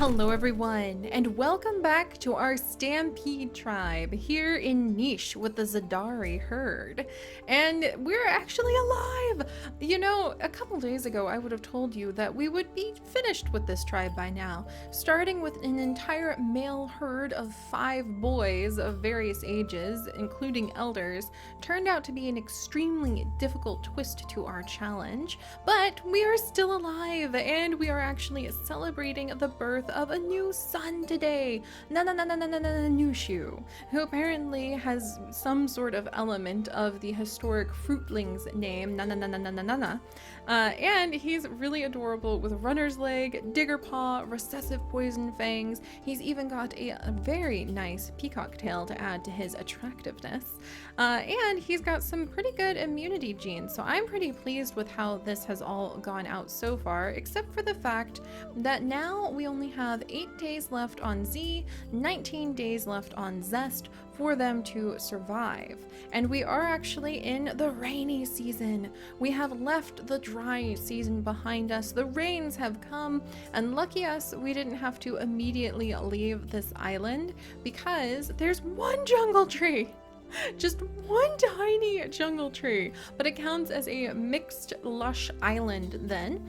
Hello everyone, and welcome back to our Stampede Tribe here in Niche with the Zedari herd. And we're actually alive! You know, a couple days ago I would have told you that we would be finished with this tribe by now, starting with an entire male herd of 5 boys of various ages, including elders, turned out to be an extremely difficult twist to our challenge. But we are still alive, and we are actually celebrating the birth of a new son today, Nushu, who apparently has some sort of element of the historic fruitling's name, and he's really adorable with runner's leg, digger paw, recessive poison fangs. He's even got a very nice peacock tail to add to his attractiveness, and he's got some pretty good immunity genes, so I'm pretty pleased with how this has all gone out so far, except for the fact that now we only have 8 days left on Z, 19 days left on Zest for them to survive. And we are actually in the rainy season. We have left the dry season behind us. The rains have come, and lucky us, we didn't have to immediately leave this island because there's one jungle tree. Just one tiny jungle tree, but it counts as a mixed lush island then.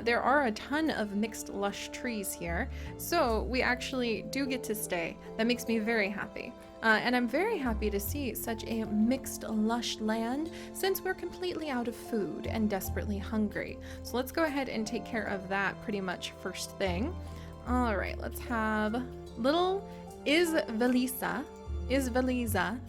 There are a ton of mixed lush trees here, so we actually do get to stay. That makes me very happy. And I'm very happy to see such a mixed lush land since we're completely out of food and desperately hungry. So let's go ahead and take care of that pretty much first thing. All right, let's have little Isvelisa,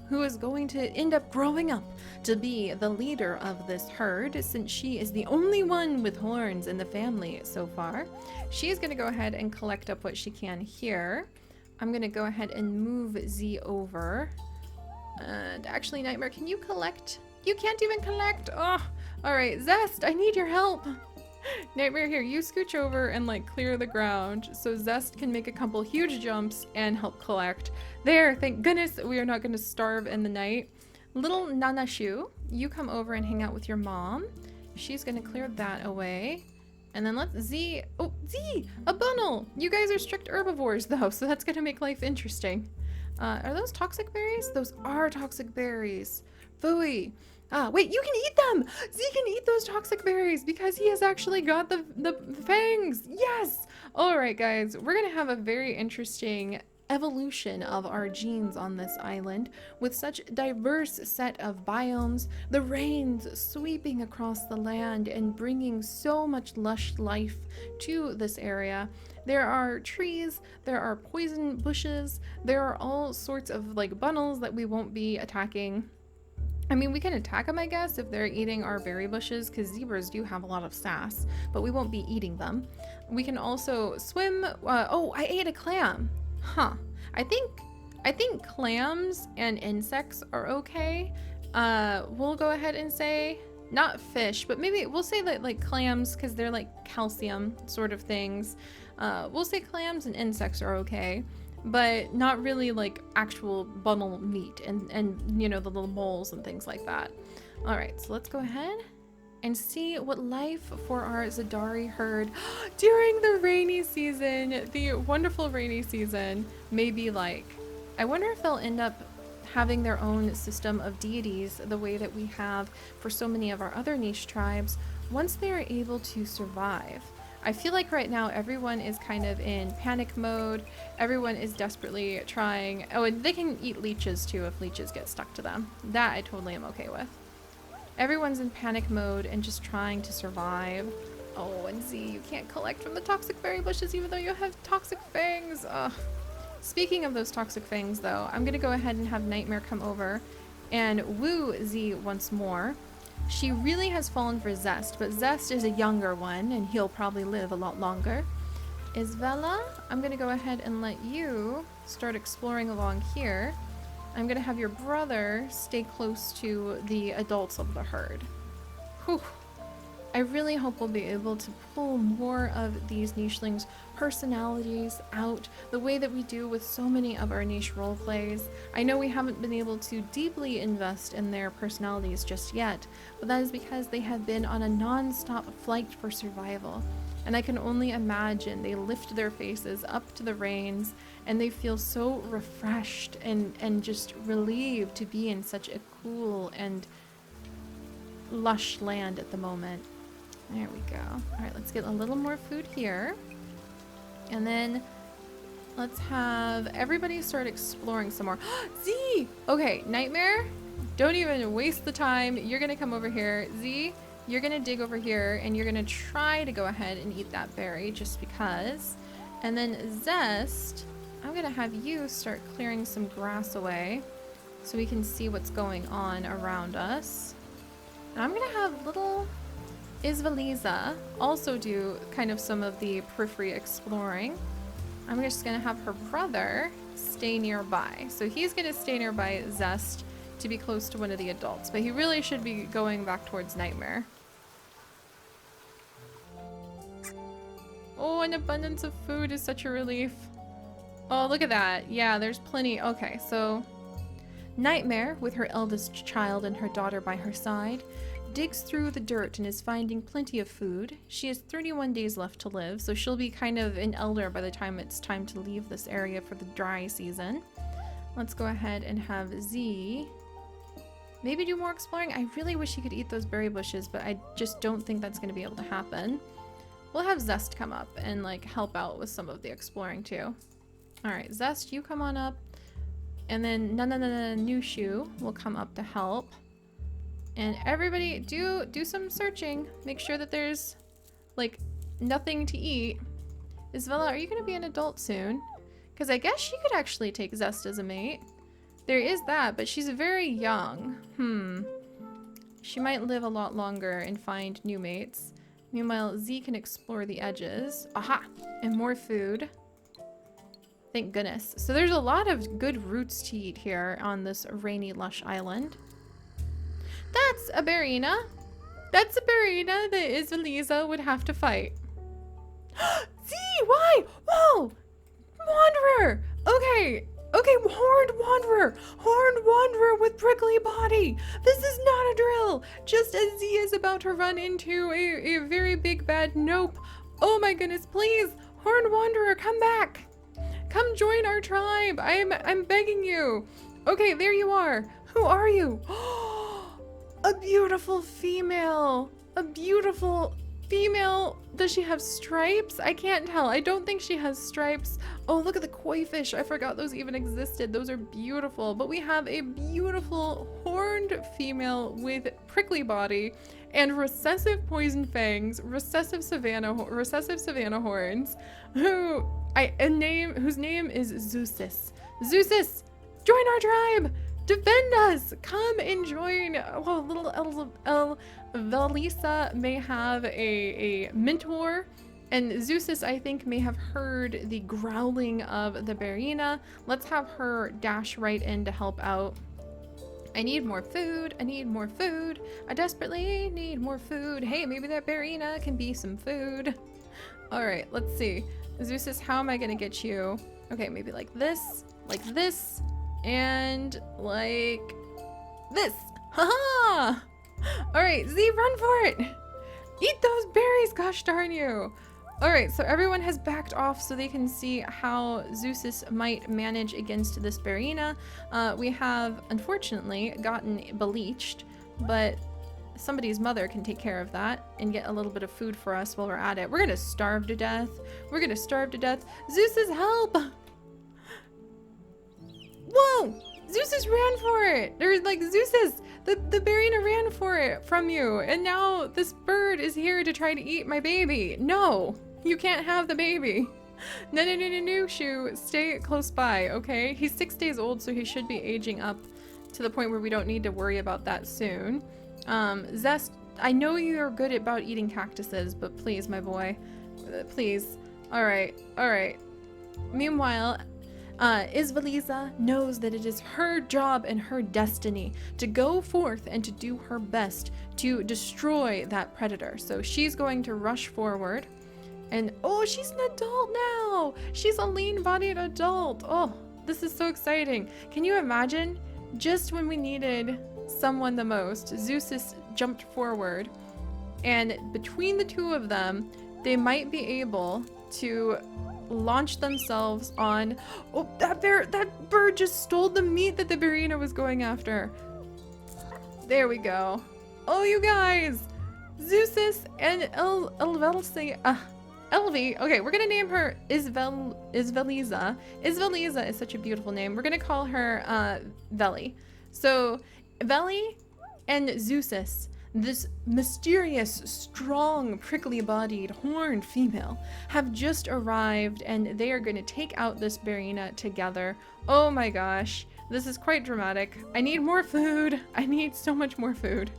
who is going to end up growing up to be the leader of this herd, since she is the only one with horns in the family so far. She's going to go ahead and collect up what she can here. I'm going to go ahead and move Z over. And actually, Nightmare, can you collect? You can't even collect! Oh, alright, Zest, I need your help! Nightmare, here, you scooch over and like clear the ground so Zest can make a couple huge jumps and help collect. There, thank goodness we are not going to starve in the night. Little Nanashu, you come over and hang out with your mom. She's going to clear that away. And then let's Z, oh, Z, a bundle! You guys are strict herbivores though, so that's going to make life interesting. Are those toxic berries? Those are toxic berries. Phooey. Ah, wait, you can eat them! Z can eat those toxic berries because he has actually got the fangs! Yes! Alright guys, we're gonna have a very interesting evolution of our genes on this island with such diverse set of biomes, the rains sweeping across the land and bringing so much lush life to this area. There are trees, there are poison bushes, there are all sorts of like bundles that we won't be attacking. I mean, we can attack them, I guess, if they're eating our berry bushes, because zebras do have a lot of sass, but we won't be eating them. We can also swim. Oh, I ate a clam. Huh. I think clams and insects are okay. We'll go ahead and say not fish, but maybe we'll say that like clams, because they're like calcium sort of things. We'll say clams and insects are okay, but not really like actual bundle meat and you know, the little moles and things like that. All right, so let's go ahead and see what life for our Zedari herd during the rainy season, the wonderful rainy season, may be like. I wonder if they'll end up having their own system of deities the way that we have for so many of our other niche tribes once they are able to survive. I feel like right now everyone is kind of in panic mode. Everyone is desperately trying. Oh, and they can eat leeches too if leeches get stuck to them. That I totally am okay with. Everyone's in panic mode and just trying to survive. Oh, and Z, you can't collect from the toxic berry bushes even though you have toxic fangs. Ugh. Speaking of those toxic fangs though, I'm gonna go ahead and have Nightmare come over and woo Z once more. She really has fallen for Zest, but Zest is a younger one, and he'll probably live a lot longer. Isvella, I'm going to go ahead and let you start exploring along here. I'm going to have your brother stay close to the adults of the herd. Whew. I really hope we'll be able to pull more of these nichelings' personalities out the way that we do with so many of our niche role plays. I know we haven't been able to deeply invest in their personalities just yet, but that is because they have been on a non-stop flight for survival. And I can only imagine they lift their faces up to the reins and they feel so refreshed and just relieved to be in such a cool and lush land at the moment. There we go. All right, let's get a little more food here. And then let's have everybody start exploring some more. Z! Okay, Nightmare, don't even waste the time. You're gonna come over here. Z, you're gonna dig over here and you're gonna try to go ahead and eat that berry just because. And then Zest, I'm gonna have you start clearing some grass away so we can see what's going on around us. And I'm gonna have little Isvaliza also do kind of some of the periphery exploring. I'm just gonna have her brother stay nearby. So he's gonna stay nearby Zest to be close to one of the adults, but he really should be going back towards Nightmare. Oh, an abundance of food is such a relief. Oh, look at that. Yeah, there's plenty. Okay, so Nightmare, with her eldest child and her daughter by her side, digs through the dirt and is finding plenty of food. She has 31 days left to live, so she'll be kind of an elder by the time it's time to leave this area for the dry season. Let's go ahead and have Z maybe do more exploring. I really wish he could eat those berry bushes, but I just don't think that's going to be able to happen. We'll have Zest come up and like help out with some of the exploring too. All right, Zest, you come on up. And then Nushu will come up to help. And everybody do some searching. Make sure that there's like nothing to eat. Isvella, are you going to be an adult soon? Because I guess she could actually take Zest as a mate. There is that, but she's very young. She might live a lot longer and find new mates. Meanwhile, Z can explore the edges. Aha! And more food. Thank goodness. So there's a lot of good roots to eat here on this rainy, lush island. That's a Barina. That's a Barina that Isvaliza would have to fight. Z, why? Whoa! Wanderer! Okay, Horned Wanderer! Horned Wanderer with prickly body! This is not a drill! Just as Z is about to run into a very big bad nope. Oh my goodness, please! Horned Wanderer, come back! Come join our tribe! I'm begging you! Okay, there you are! Who are you? A beautiful female! A beautiful female! Does she have stripes? I can't tell. I don't think she has stripes. Oh, look at the koi fish. I forgot those even existed. Those are beautiful. But we have a beautiful horned female with prickly body and recessive poison fangs, recessive savannah horns, whose name is Zeusis. Zeusis, join our tribe! Defend us! Come and join. Well, little Velisa may have a mentor, and Zeusis, I think, may have heard the growling of the Barina. Let's have her dash right in to help out. I need more food. I need more food. I desperately need more food. Hey, maybe that Barina can be some food. All right, let's see. Zeusis, how am I gonna get you? Okay, maybe like this, and like this. Haha! All right, Z, run for it. Eat those berries, gosh darn you. All right, so everyone has backed off so they can see how Zeusis might manage against this Barina. We have, unfortunately, gotten bleached, but somebody's mother can take care of that and get a little bit of food for us while we're at it. We're gonna starve to death. We're gonna starve to death. Zeusis, help! Whoa! Zeusis ran for it! There's like Zeusis! The Barina ran for it from you, and now this bird is here to try to eat my baby. No! You can't have the baby. No, Shu, stay close by, okay? He's 6 days old, so he should be aging up to the point where we don't need to worry about that soon. Zest, I know you're good about eating cactuses, but please, my boy, please. All right. Meanwhile, Isvaliza knows that it is her job and her destiny to go forth and to do her best to destroy that predator. So she's going to rush forward. And oh, she's an adult now. She's a lean-bodied adult. Oh, this is so exciting. Can you imagine? Just when we needed someone the most, Zeus jumped forward, and between the two of them, they might be able to launch themselves on... Oh, that bird just stole the meat that the Barina was going after. There we go. Oh, you guys! Zeus and Elvelse... Elvie, okay, we're gonna name her Isvaliza. Isvaliza is such a beautiful name. We're gonna call her Veli. So Veli and Zeus, this mysterious, strong, prickly-bodied, horned female, have just arrived, and they are gonna take out this Barina together. Oh my gosh, this is quite dramatic. I need more food. I need so much more food.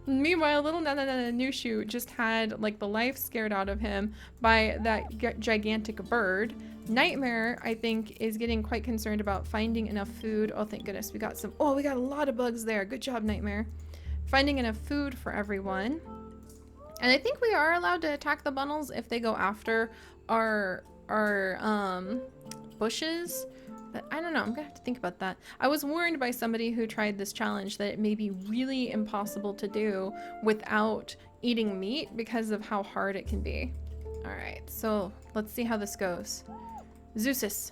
Meanwhile, little Nushu just had like the life scared out of him by that gigantic bird. Nightmare, I think, is getting quite concerned about finding enough food. Oh, thank goodness, we got a lot of bugs there. Good job, Nightmare. Finding enough food for everyone. And I think we are allowed to attack the bundles if they go after our bushes. But I don't know, I'm gonna have to think about that. I was warned by somebody who tried this challenge that it may be really impossible to do without eating meat because of how hard it can be. All right, so let's see how this goes. Zeus,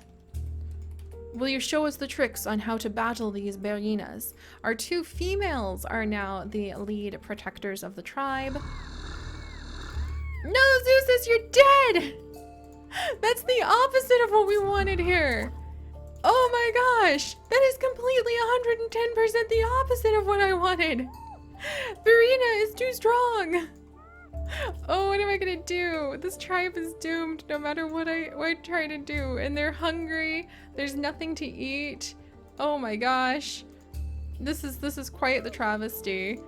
will you show us the tricks on how to battle these Barinas? Our two females are now the lead protectors of the tribe. No, Zeus, you're dead! That's the opposite of what we wanted here. Oh my gosh, that is completely 110% the opposite of what I wanted. Barina is too strong. Oh, what am I gonna do? This tribe is doomed no matter what I try to do. And they're hungry. There's nothing to eat. Oh my gosh. This is quite the travesty.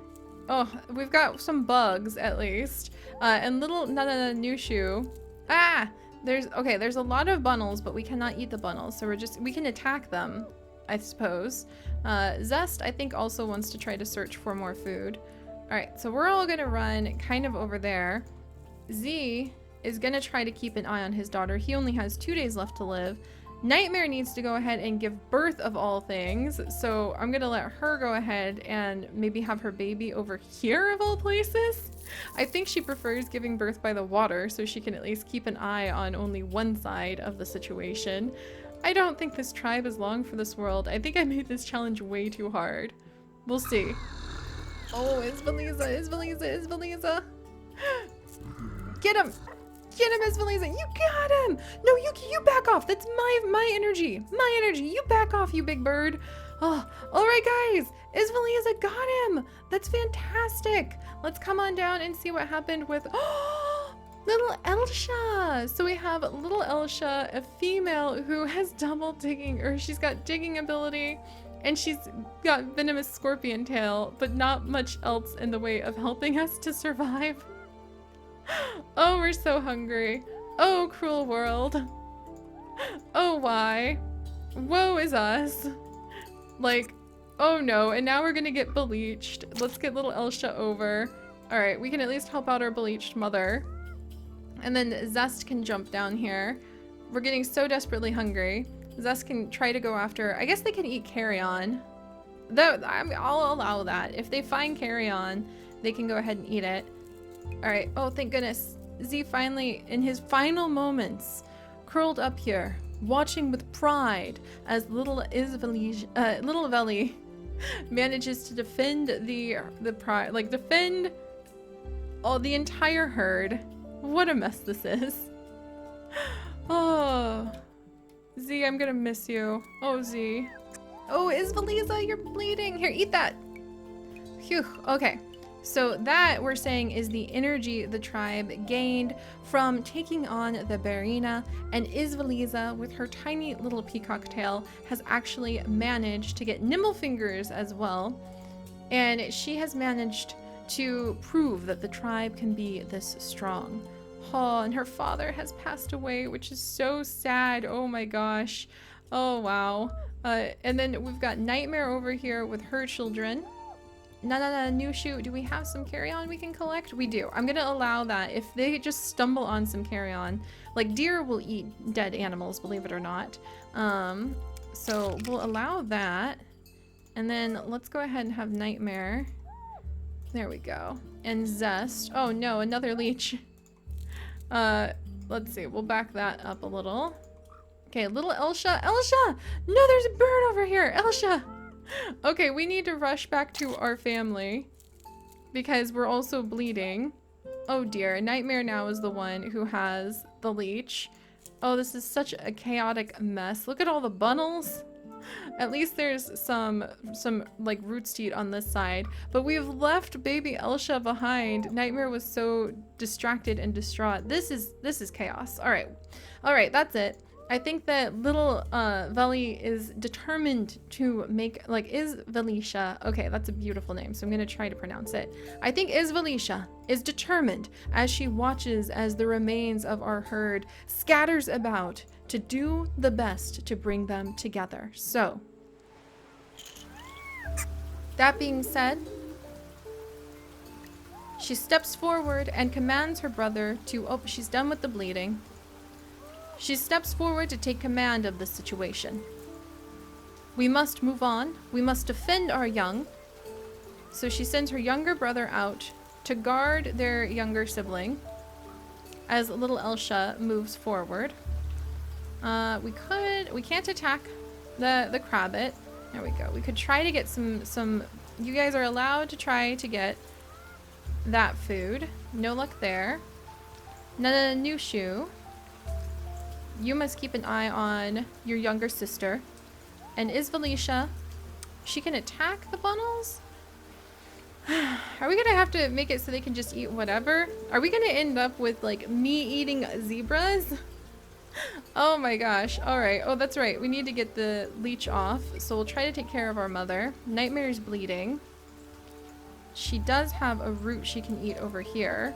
Oh, we've got some bugs at least. And little Nushu. Ah! There's a lot of bundles, but we cannot eat the bundles, so we can attack them, I suppose. Zest, I think, also wants to try to search for more food. All right, so we're all gonna run kind of over there. Z is gonna try to keep an eye on his daughter. He only has 2 days left to live. Nightmare needs to go ahead and give birth of all things, so I'm gonna let her go ahead and maybe have her baby over here of all places. I think she prefers giving birth by the water so she can at least keep an eye on only one side of the situation. I don't think this tribe is long for this world. I think I made this challenge way too hard. We'll see. Oh, Isvaliza. Get him! Get him, Isvaliza! You got him! No, you back off! That's my energy! My energy! You back off, you big bird! Oh, alright guys! Isvaliza got him! That's fantastic! Let's come on down and see what happened with... Oh! Little Elsha! So we have little Elsha, a female who has double digging, or she's got digging ability, and she's got venomous scorpion tail, but not much else in the way of helping us to survive. Oh, we're so hungry. Oh, cruel world. Oh, why? Woe is us. Like, oh no, and now we're gonna get bleached. Let's get little Elsha over. Alright, we can at least help out our bleached mother. And then Zest can jump down here. We're getting so desperately hungry. Zest can try to go after... I guess they can eat carrion. Though, I'll allow that. If they find carrion, they can go ahead and eat it. Alright, oh thank goodness. Z finally, in his final moments, curled up here, watching with pride as little Veli manages to defend the pride, like defend the entire herd. What a mess this is. Oh, Z, I'm gonna miss you. Oh, Z. Oh, Isvaliza, you're bleeding. Here, eat that. Phew, okay. So that, we're saying, is the energy the tribe gained from taking on the Barina, and Isvaliza, with her tiny little peacock tail, has actually managed to get nimble fingers as well, and she has managed to prove that the tribe can be this strong. Oh, and her father has passed away, which is so sad. Oh my gosh. Oh, wow. And then we've got Nightmare over here with her children. No, new shoe. Do we have some carry-on we can collect? We do. I'm gonna allow that. If they just stumble on some carry-on, like deer will eat dead animals, believe it or not. So we'll allow that. And then let's go ahead and have Nightmare. There we go. And Zest. Oh no, another leech. Let's see. We'll back that up a little. Okay, little Elsha. Elsha! No, there's a bird over here. Elsha! Okay, we need to rush back to our family because we're also bleeding. Oh dear, Nightmare now is the one who has the leech. Oh, this is such a chaotic mess. Look at all the bundles. At least there's some like roots to eat on this side, but we've left baby Elsha behind. Nightmare was so distracted and distraught. This is chaos. All right, that's it. I think that little Veli is determined to make, like, Isvelisha. Okay, that's a beautiful name, so I'm gonna try to pronounce it. I think Isvelisha is determined as she watches as the remains of our herd scatters about to do the best to bring them together. So, that being said, she steps forward and commands her brother to, oh, she's done with the bleeding. She steps forward to take command of the situation. We must move on. We must defend our young. So she sends her younger brother out to guard their younger sibling as little Elsha moves forward. We can't attack the crabbit. There we go. We could try to get some, you guys are allowed to try to get that food. No luck there. Nana new shoe. You must keep an eye on your younger sister. And Isvelisha, she can attack the bundles? Are we gonna have to make it so they can just eat whatever? Are we gonna end up with like me-eating zebras? Oh my gosh. Alright. Oh, that's right. We need to get the leech off. So we'll try to take care of our mother. Nightmare's bleeding. She does have a root she can eat over here.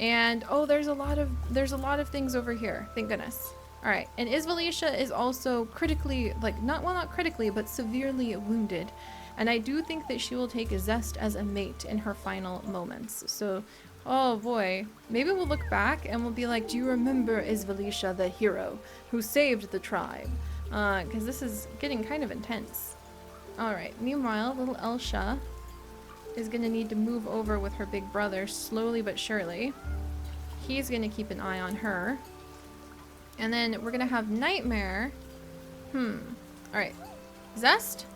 And oh, there's a lot of things over here. Thank goodness. All right, and Isvelisha is also critically, like, not critically, but severely wounded. And I do think that she will take Zest as a mate in her final moments. So, oh boy, maybe we'll look back and we'll be like, do you remember Isvelisha, the hero who saved the tribe? Because this is getting kind of intense. All right, meanwhile, little Elsha is gonna need to move over with her big brother slowly but surely. He's gonna keep an eye on her. And then we're gonna have Nightmare. Alright. Zest?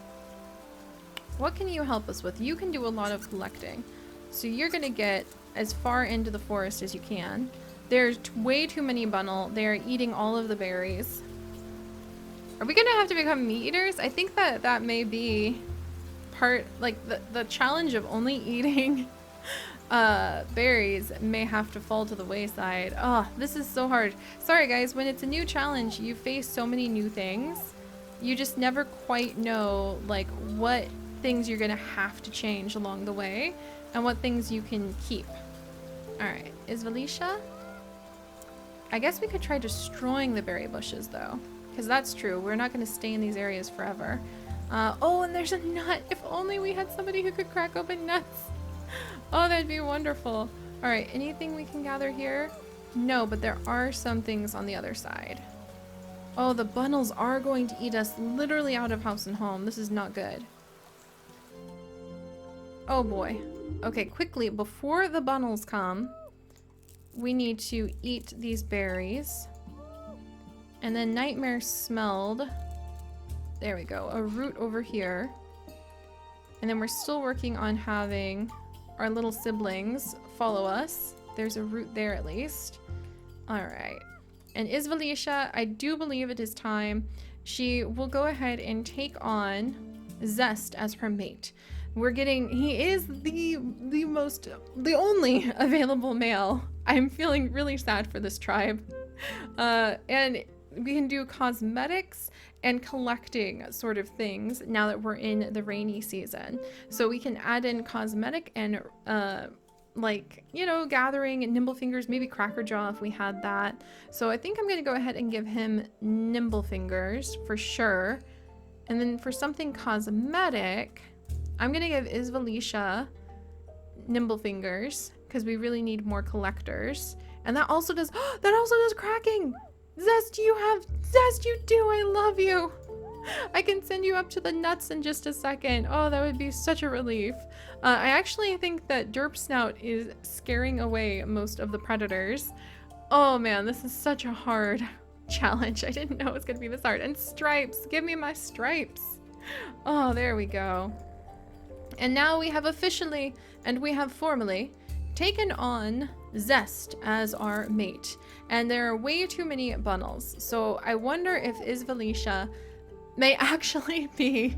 What can you help us with? You can do a lot of collecting. So you're gonna get as far into the forest as you can. There's way too many bundle. They're eating all of the berries. Are we gonna have to become meat eaters? I think that may be part, like the challenge of only eating berries may have to fall to the wayside. Oh, this is so hard. Sorry guys, when it's a new challenge, you face so many new things. You just never quite know like what things you're gonna have to change along the way and what things you can keep. Alright, Isvelisha? I guess we could try destroying the berry bushes though, because that's true. We're not gonna stay in these areas forever. Oh, and there's a nut. If only we had somebody who could crack open nuts. Oh, that'd be wonderful. All right, anything we can gather here? No, but there are some things on the other side. Oh, the bundles are going to eat us literally out of house and home. This is not good. Oh boy. Okay, quickly, before the bundles come, we need to eat these berries. And then Nightmare smelled, there we go, a root over here. And then we're still working on having our little siblings follow us. There's a root there at least. All right. And Isvelisha, I do believe it is time. She will go ahead and take on Zest as her mate. We're getting, he is the only available male. I'm feeling really sad for this tribe. And we can do cosmetics and collecting sort of things now that we're in the rainy season. So we can add in cosmetic and like, you know, gathering nimble fingers, maybe crackerjaw if we had that. So I think I'm going to go ahead and give him nimble fingers for sure. And then for something cosmetic, I'm going to give Isvalisha nimble fingers because we really need more collectors. And that also does, that also does cracking. Zest, you have, Zest, you do, I love you. I can send you up to the nuts in just a second. Oh, that would be such a relief. I actually think that Derp Snout is scaring away most of the predators. Oh man, this is such a hard challenge. I didn't know it was gonna be this hard. And stripes, give me my stripes. Oh, there we go. And now we have officially, and we have formally, taken on Zest as our mate. And there are way too many bundles. So I wonder if Isvalisha may actually be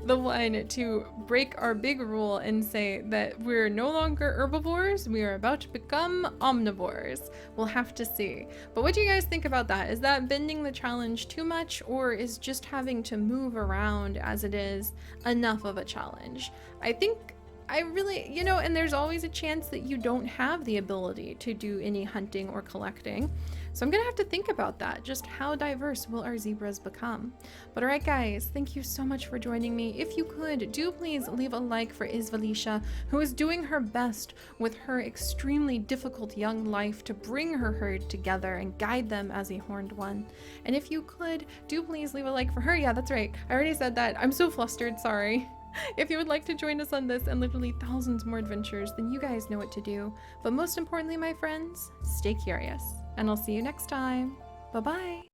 the one to break our big rule and say that we're no longer herbivores, we are about to become omnivores. We'll have to see. But what do you guys think about that? Is that bending the challenge too much, or is just having to move around as it is enough of a challenge? I think I really, you know, and there's always a chance that you don't have the ability to do any hunting or collecting. So I'm gonna have to think about that. Just how diverse will our zebras become? But all right, guys, thank you so much for joining me. If you could, do please leave a like for Isvalisha, who is doing her best with her extremely difficult young life to bring her herd together and guide them as a horned one. And if you could, do please leave a like for her. Yeah, that's right. I already said that. I'm so flustered, sorry. If you would like to join us on this and literally thousands more adventures, then you guys know what to do. But most importantly, my friends, stay curious. And I'll see you next time. Bye-bye.